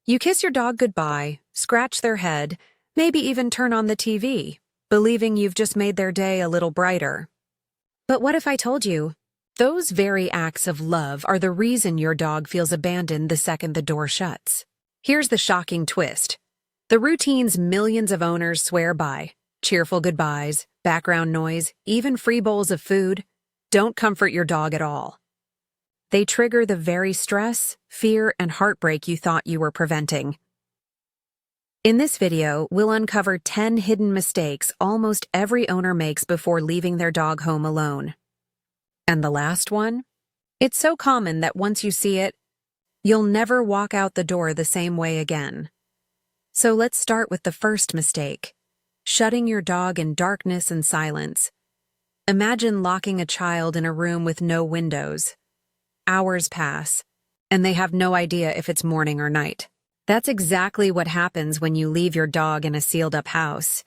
You kiss your dog goodbye, scratch their head, maybe even turn on the TV, believing you've just made their day a little brighter. But what if I told you, those very acts of love are the reason your dog feels abandoned the second the door shuts? Here's the shocking twist. The routines millions of owners swear by, cheerful goodbyes, background noise, even free bowls of food, don't comfort your dog at all. They trigger the very stress, fear, and heartbreak you thought you were preventing. In this video, we'll uncover 10 hidden mistakes almost every owner makes before leaving their dog home alone. And the last one? It's so common that once you see it, you'll never walk out the door the same way again. So let's start with the first mistake, shutting your dog in darkness and silence. Imagine locking a child in a room with no windows. Hours pass, and they have no idea if it's morning or night. That's exactly what happens when you leave your dog in a sealed-up house.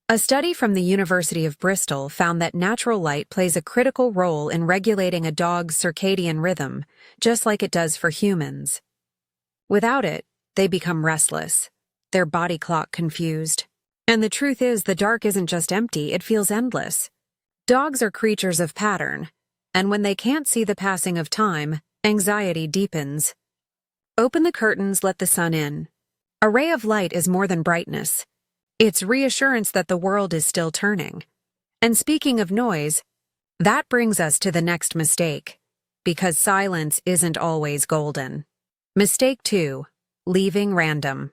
A study from the University of Bristol found that natural light plays a critical role in regulating a dog's circadian rhythm, just like it does for humans. Without it, they become restless, their body clock confused. And the truth is, the dark isn't just empty, it feels endless. Dogs are creatures of pattern, and when they can't see the passing of time, anxiety deepens. Open the curtains, let the sun in. A ray of light is more than brightness. It's reassurance that the world is still turning. And speaking of noise, that brings us to the next mistake, because silence isn't always golden. Mistake 2, leaving random.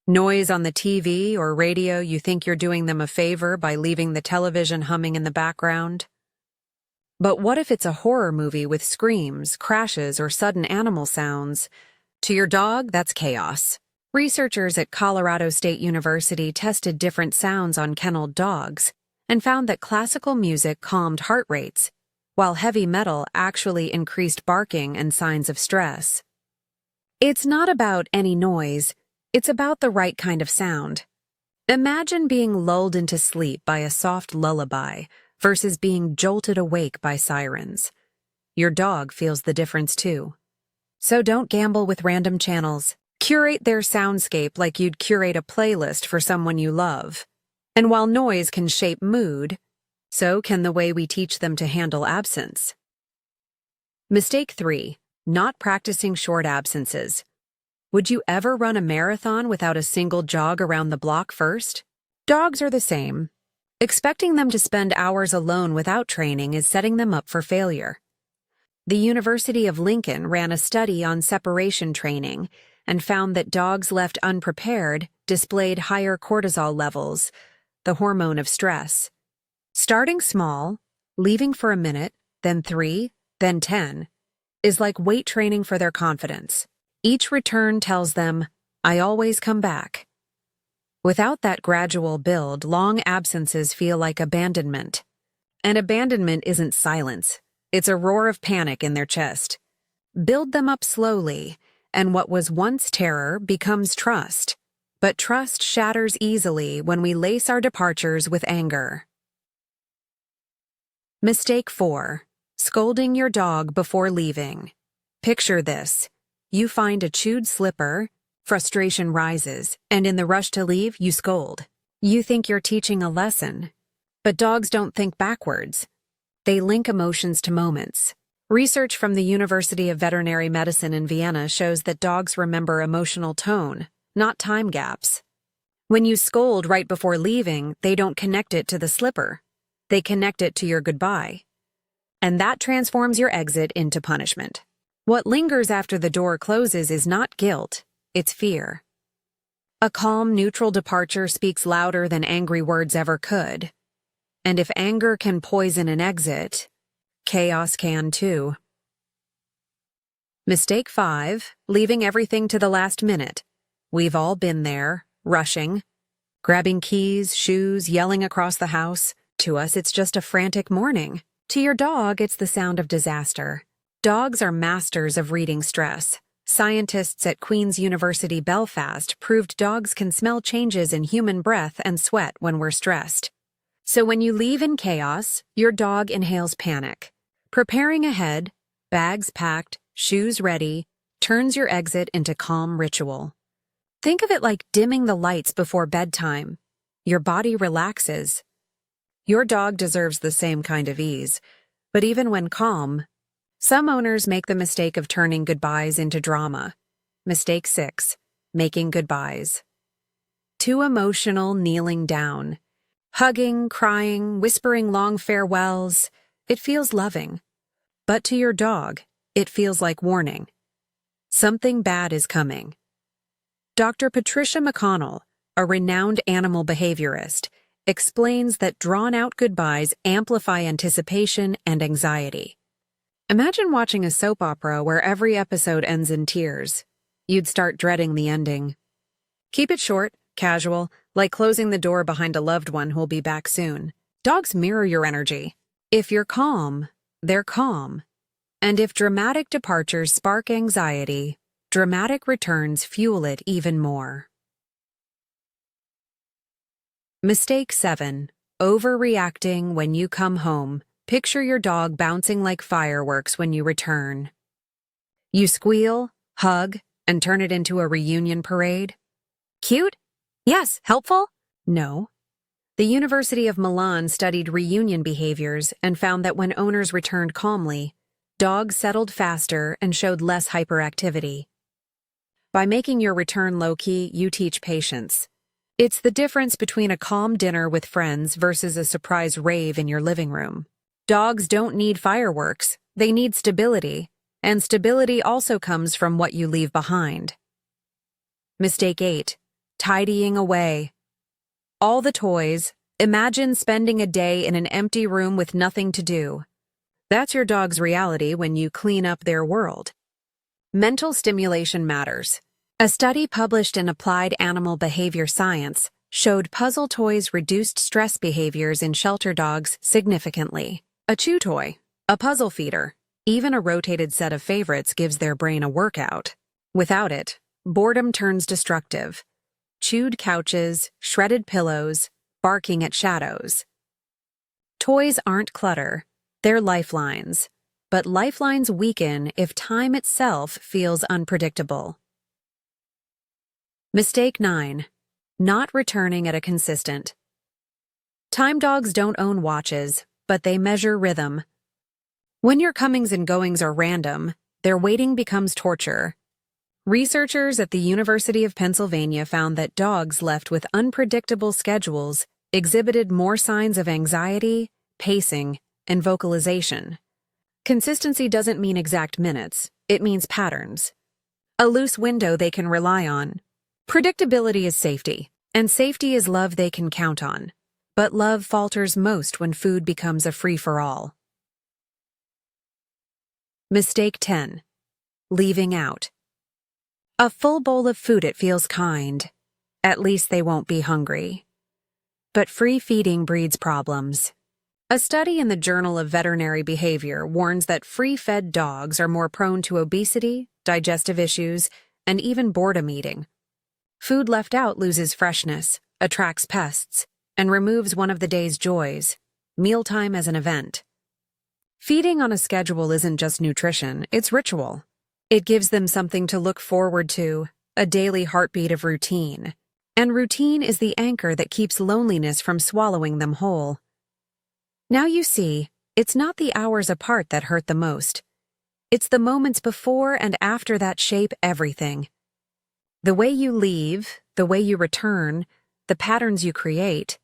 Noise on the TV or radio, you think you're doing them a favor by leaving the television humming in the background? But what if it's a horror movie with screams, crashes, or sudden animal sounds? To your dog, that's chaos. Researchers at Colorado State University tested different sounds on kenneled dogs and found that classical music calmed heart rates, while heavy metal actually increased barking and signs of stress. It's not about any noise. It's about the right kind of sound. Imagine being lulled into sleep by a soft lullaby versus being jolted awake by sirens. Your dog feels the difference too. So don't gamble with random channels. Curate their soundscape like you'd curate a playlist for someone you love. And while noise can shape mood, so can the way we teach them to handle absence. Mistake 3, not practicing short absences. Would you ever run a marathon without a single jog around the block first? Dogs are the same. Expecting them to spend hours alone without training is setting them up for failure. The University of Lincoln ran a study on separation training and found that dogs left unprepared displayed higher cortisol levels, the hormone of stress. Starting small, leaving for a minute, then 3, then 10, is like weight training for their confidence. Each return tells them, I always come back. Without that gradual build, long absences feel like abandonment. And abandonment isn't silence. It's a roar of panic in their chest. Build them up slowly, and what was once terror becomes trust. But trust shatters easily when we lace our departures with anger. Mistake 4, scolding your dog before leaving. Picture this. You find a chewed slipper, frustration rises, and in the rush to leave, you scold. You think you're teaching a lesson. But dogs don't think backwards. They link emotions to moments. Research from the University of Veterinary Medicine in Vienna shows that dogs remember emotional tone, not time gaps. When you scold right before leaving, they don't connect it to the slipper. They connect it to your goodbye. And that transforms your exit into punishment. What lingers after the door closes is not guilt, it's fear. A calm, neutral departure speaks louder than angry words ever could. And if anger can poison an exit, chaos can too. Mistake 5, leaving everything to the last minute. We've all been there, rushing, grabbing keys, shoes, yelling across the house. To us, it's just a frantic morning. To your dog, it's the sound of disaster. Dogs are masters of reading stress. Scientists at Queen's University Belfast proved dogs can smell changes in human breath and sweat when we're stressed. So when you leave in chaos, your dog inhales panic. Preparing ahead, bags packed, shoes ready, turns your exit into calm ritual. Think of it like dimming the lights before bedtime. Your body relaxes. Your dog deserves the same kind of ease, but even when calm, some owners make the mistake of turning goodbyes into drama. Mistake 6. Making goodbyes. Too emotional, kneeling down. Hugging, crying, whispering long farewells. It feels loving. But to your dog, it feels like warning. Something bad is coming. Dr. Patricia McConnell, a renowned animal behaviorist, explains that drawn-out goodbyes amplify anticipation and anxiety. Imagine watching a soap opera where every episode ends in tears. You'd start dreading the ending. Keep it short, casual, like closing the door behind a loved one who'll be back soon. Dogs mirror your energy. If you're calm, they're calm. And if dramatic departures spark anxiety, dramatic returns fuel it even more. Mistake 7. Overreacting when you come home. Picture your dog bouncing like fireworks when you return. You squeal, hug, and turn it into a reunion parade. Cute? Yes. Helpful? No. The University of Milan studied reunion behaviors and found that when owners returned calmly, dogs settled faster and showed less hyperactivity. By making your return low-key, you teach patience. It's the difference between a calm dinner with friends versus a surprise rave in your living room. Dogs don't need fireworks, they need stability, and stability also comes from what you leave behind. Mistake 8. Tidying away. All the toys. Imagine spending a day in an empty room with nothing to do. That's your dog's reality when you clean up their world. Mental stimulation matters. A study published in Applied Animal Behavior Science showed puzzle toys reduced stress behaviors in shelter dogs significantly. A chew toy, a puzzle feeder, even a rotated set of favorites gives their brain a workout. Without it, boredom turns destructive. Chewed couches, shredded pillows, barking at shadows. Toys aren't clutter, they're lifelines. But lifelines weaken if time itself feels unpredictable. Mistake 9. Not returning at a consistent. Time dogs don't own watches, but they measure rhythm. When your comings and goings are random, their waiting becomes torture. Researchers at the University of Pennsylvania found that dogs left with unpredictable schedules exhibited more signs of anxiety, pacing, and vocalization. Consistency doesn't mean exact minutes, it means patterns. A loose window they can rely on. Predictability is safety, and safety is love they can count on. But love falters most when food becomes a free-for-all. Mistake 10. Leaving out. A full bowl of food, it feels kind. At least they won't be hungry. But free feeding breeds problems. A study in the Journal of Veterinary Behavior warns that free-fed dogs are more prone to obesity, digestive issues, and even boredom eating. Food left out loses freshness, attracts pests, and removes one of the day's joys, mealtime as an event. Feeding on a schedule isn't just nutrition, it's ritual. It gives them something to look forward to, a daily heartbeat of routine. And routine is the anchor that keeps loneliness from swallowing them whole. Now you see, it's not the hours apart that hurt the most. It's the moments before and after that shape everything. The way you leave, the way you return, the patterns you create,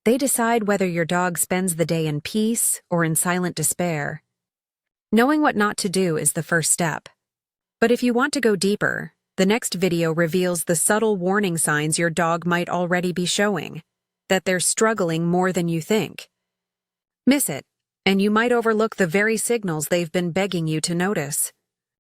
they decide whether your dog spends the day in peace or in silent despair. Knowing what not to do is the first step. But if you want to go deeper, the next video reveals the subtle warning signs your dog might already be showing, that they're struggling more than you think. Miss it, and you might overlook the very signals they've been begging you to notice.